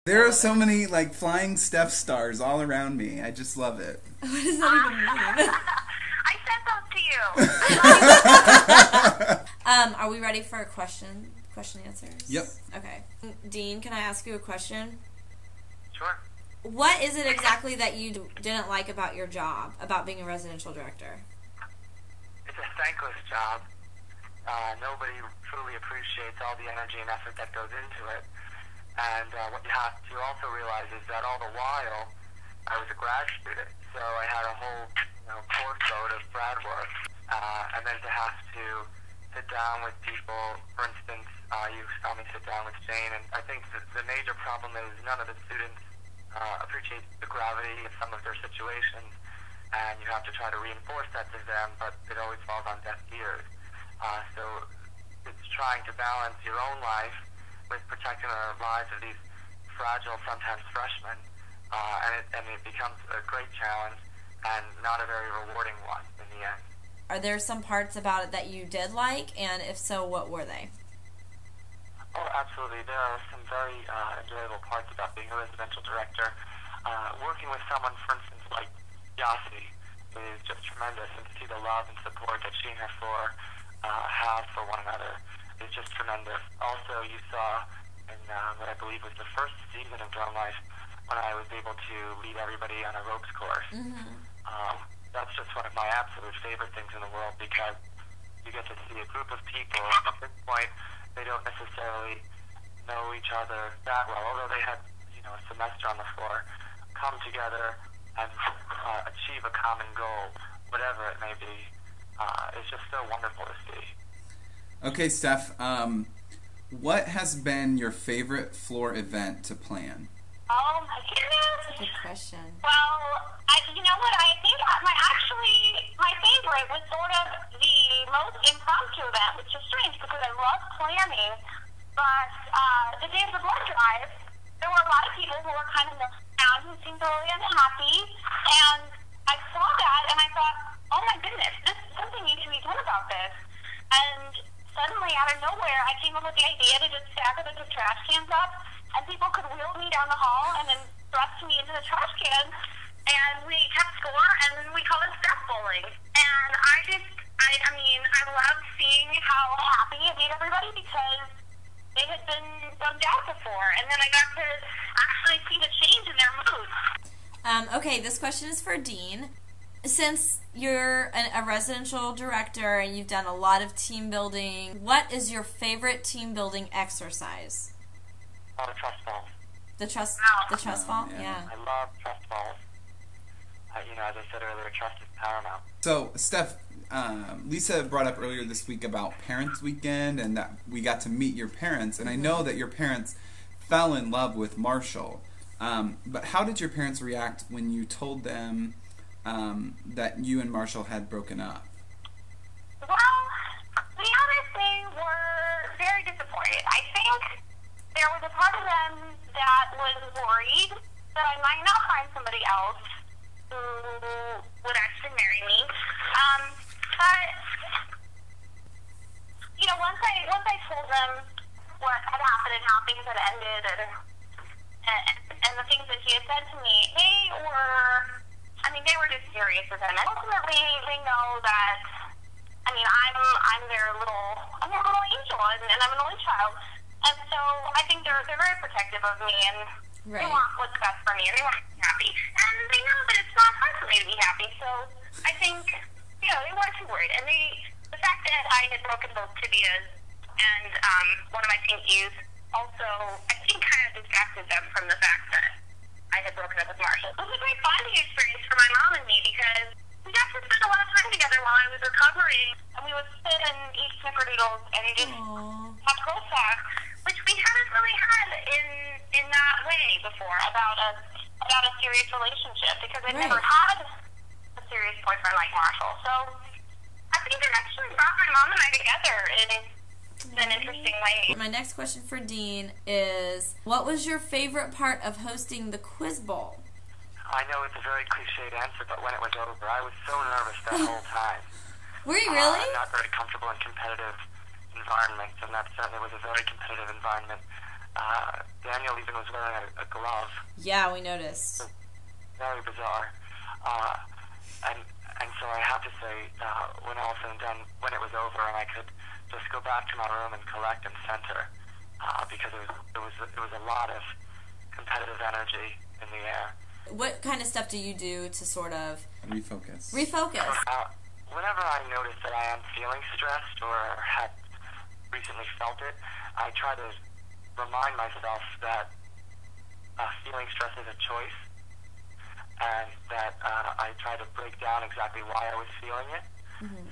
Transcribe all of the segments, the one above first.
There are so many, like, flying Steph stars all around me. I just love it. What does that even mean? I sent those to you. Are we ready for a question answers? Yep. Okay. Dean, can I ask you a question? Sure. What is it exactly that you didn't like about your job, about being a residential director? It's a thankless job. Nobody truly appreciates all the energy and effort that goes into it. And what you have to also realize is that all the while, I was a grad student, so I had a whole course load of grad work. And then to have to sit down with people, for instance, you saw me sit down with Jane, and I think the major problem is none of the students appreciate the gravity of some of their situations, and you have to try to reinforce that to them, but it always falls on deaf ears. So it's trying to balance your own life with protecting the lives of these fragile, sometimes freshmen, and it becomes a great challenge and not a very rewarding one in the end. Are there some parts about it that you did like, and if so, what were they? Oh, absolutely. There are some very enjoyable parts about being a residential director. Working with someone, for instance, like Yasi, is just tremendous, and to see the love and support that she and her floor have for one another is just tremendous. Also, you saw in what I believe was the first season of TomNLis when I was able to lead everybody on a ropes course. Mm-hmm. That's just one of my absolute favorite things in the world, because you get to see a group of people. At this point, they don't necessarily know each other that well, although they had a semester on the floor, come together and achieve a common goal, whatever it may be. It's just so wonderful to see. Okay, Steph, what has been your favorite floor event to plan? Oh my goodness! Good question. Well, you know what? I think my favorite was sort of the most impromptu event, which is strange because I love planning. But the day of the blood drive, there were a lot of people who were kind of down, who seemed really unhappy, and I saw that and I thought, oh my goodness, something needs to be done about this. And suddenly, out of nowhere, I came up with the idea to just stack a bunch of trash cans up, and people could wheel me down the hall and then thrust me into the trash can, and we kept score, and then we called it Steph bowling. And I loved seeing how happy it made everybody, because they had been bummed out before, and then I got to actually see the change in their mood. Okay, this question is for Dean. Since you're a residential director and you've done a lot of team building, what is your favorite team building exercise? Oh, the trust balls. The trust ball? Yeah. I love trust balls. As I said earlier, trust is paramount. So, Steph, Lisa brought up earlier this week about Parents Weekend and that we got to meet your parents, and I know that your parents fell in love with Marshall. But how did your parents react when you told them that you and Marshall had broken up? Well, the honest, they were very disappointed. I think there was a part of them that was worried that I might not find somebody else who would actually marry me. But once I told them what had happened and how things had ended, and the things that he had said to me, they were just furious with him. And ultimately, they know that, I'm their little angel, and I'm an only child. And so I think they're very protective of me, and Right. they want what's best for me, and they want me to be happy. And they know that it's not hard for me to be happy, so I think, they weren't too worried. And the fact that I had broken both tibias and one of my pinkies also, I think, kind of distracted them from the fact that I had broken up with Marshall. It was a great bonding experience for my mom and me, because we got to spend a lot of time together while I was recovering, and we would sit and eat snickerdoodles and just have girl talk, which we hadn't really had in that way before about a serious relationship, because I'd never had a serious boyfriend like Marshall. So I think it actually brought my mom and I together in an interesting way. My next question for Dean is, what was your favorite part of hosting the Quiz Bowl? I know it's a very cliched answer, but when it was over, I was so nervous that whole time. Were you really? I'm not very comfortable in competitive environments, and that certainly was a very competitive environment. Daniel even was wearing a glove. Yeah, we noticed. Very bizarre. And so I have to say, when all said and done, when it was over and I could just go back to my room and collect and center, because it was a lot of competitive energy in the air. What kind of stuff do you do to sort of refocus? Whenever I notice that I am feeling stressed or had recently felt it, I try to remind myself that feeling stress is a choice, and that I try to break down exactly why I was feeling it.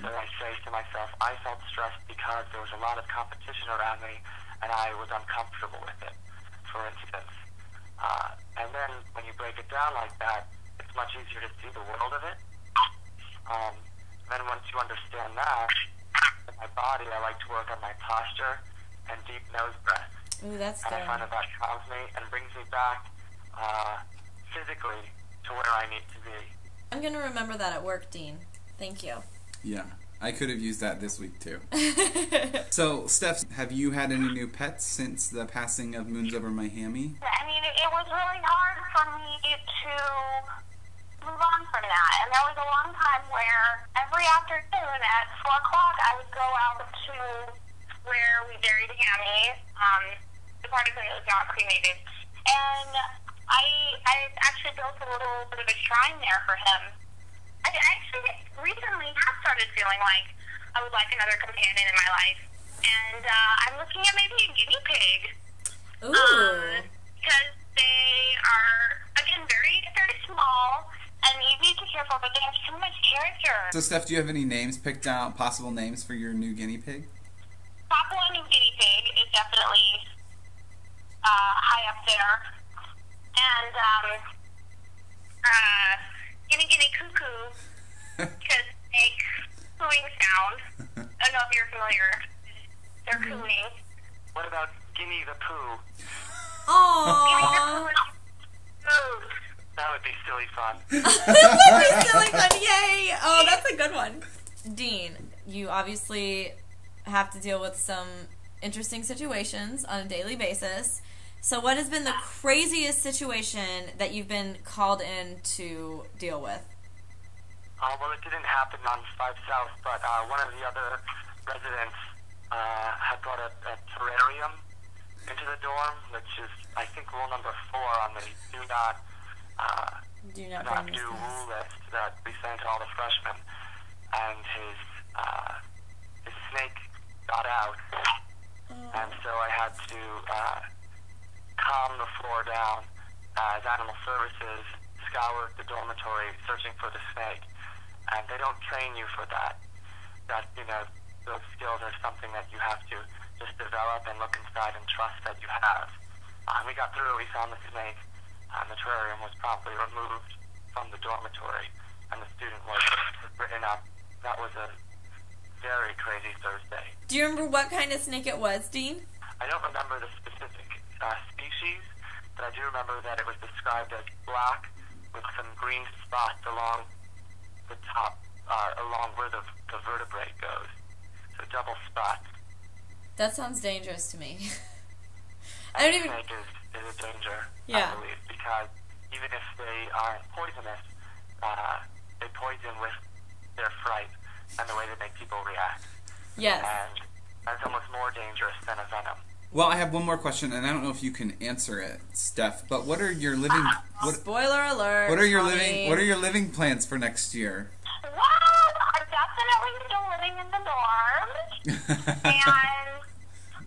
So I say to myself, I felt stressed because there was a lot of competition around me, and I was uncomfortable with it, for instance. And then when you break it down like that, it's much easier to see the world of it. Then once you understand that, in my body, I like to work on my posture and deep nose breaths. Ooh, that's good. And I find that calms me and brings me back physically to where I need to be. I'm going to remember that at work, Dean. Thank you. Yeah, I could have used that this week too. So, Steph, have you had any new pets since the passing of Moons Over Miami? I mean, it was really hard for me to move on from that. And there was a long time where every afternoon at 4 o'clock I would go out to where we buried Hammy, the part of him that was not cremated. And I actually built a little bit of a shrine there for him. I actually recently have started feeling like I would like another companion in my life. And I'm looking at maybe a guinea pig. Ooh. Because they are, again, very, very small and easy to care for, but they have so much character. So, Steph, do you have any names picked out, possible names for your new guinea pig? Papua New Guinea pig is definitely high up there. And guinea cuckoo, because they make cooing sound. I don't know if you're familiar. They're cooing. What about Guinea the Pooh? Aww. That would be silly fun. That would be silly fun. Yay. Oh, that's a good one. Dean, you obviously have to deal with some interesting situations on a daily basis. So what has been the craziest situation that you've been called in to deal with? Well, it didn't happen on 5 South, but one of the other residents had brought a terrarium into the dorm, which is, I think, rule number 4 on the do not bring do rule list that we sent to all the freshmen. And his snake got out, and so I had to calm the floor down as animal services scoured the dormitory searching for the snake. And they don't train you for that. Those skills are something that you have to just develop and look inside and trust that you have. We got through, we found the snake, and the terrarium was promptly removed from the dormitory, and the student was written up. That was a very crazy Thursday. Do you remember what kind of snake it was, Dean? I don't remember the specific species, but I do remember that it was described as black with some green spots along the top, along where the vertebrae goes. So double spots. That sounds dangerous to me. I don't even... Snake is a danger, yeah. I believe, because even if they aren't poisonous, they poison with their fright and the way they make people react. Yes. And that's almost more dangerous than a venom. Well, I have one more question, and I don't know if you can answer it, Steph. But what are your living? Spoiler alert! What are your living plans for next year? Well, I'm definitely still living in the dorm, and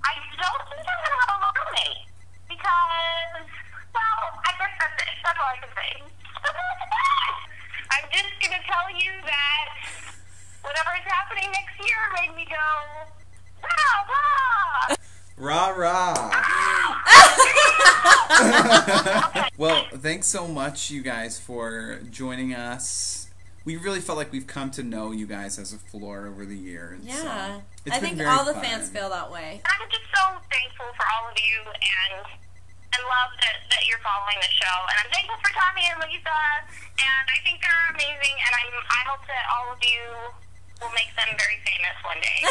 I don't think I'm gonna have a roommate because, well, I guess that's all I can say. I'm just gonna tell you that whatever is happening next year made me go, rah rah. Rah rah. Well, thanks so much, you guys, for joining us. We really felt like we've come to know you guys as a floor over the years. Yeah. So I think all the fans feel that way. I'm just so thankful for all of you and love that you're following the show. And I'm thankful for Tommy and Lisa. And I think they're amazing. And I hope that all of you will make them very famous one day.